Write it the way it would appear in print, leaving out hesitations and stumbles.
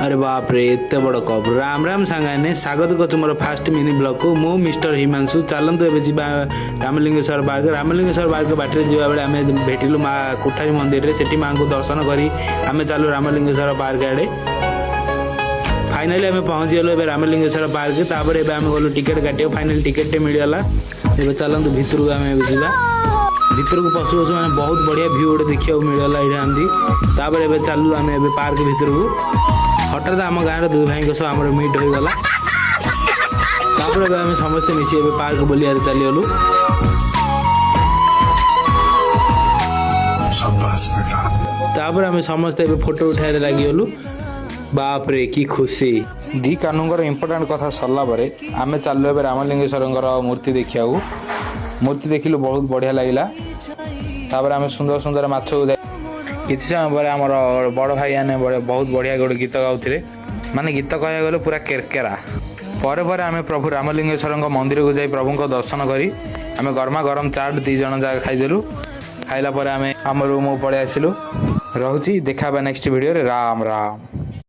अरे बाप रे एत बड़ कप राम राम सांगाने स्वागत कर मोर फास्ट मिनी ब्लॉग को मु मिस्टर हिमांशु चलतु ए रामलिंगेश्वर पार्क बाटे जा बेले आम भेटिलु माँ कुठारी मंदिर रे सेठी माँ को दर्शन करी आम चलु रामलिंगेश्वर पार्क आड़े फाइनाली आम पहुँची गलु ए रामलिंगेश्वर पार्क तापर ए गलु टिकेट काटे फाइनाली टिकेट मिलगला ए चलतु भितर को आम जा भितर को पशु पशु मैंने बहुत बढ़िया व्यू गोटे देखा मिलगला ये आमती तापर ए चलू आम ए पार्क भितर को हठात आम गाँव दुई भाई सब आम मीट होगला तापर आम समस्ते मिसी ए पार्क बुलिया चलीगलु तापर आम समस्ते फोटो उठाई लगिगलु बाप रे की खुशी दी कानूंगर इंपोर्टाट कथा सरला परे आम चलु ए रामलिंगेश्वर मूर्ति देखा मूर्ति देखिलु बहुत बढ़िया लगिला तापर आम सुंदर सुंदर माछ किसी समय पर आम बड़ भाई आने बहुत बढ़िया गोटे गीत गाउथिले माने गीत कह गले पूरा केरकेरा पर आम प्रभु रामलिंगेश्वर मंदिर को जाई प्रभु को दर्शन करी आम गरमा गरम चाट 2 जन जाक खाइदेलु खाइला पर आम रूम पड़े आसिलु रहुची देखा नेक्स्ट वीडियो रे राम राम।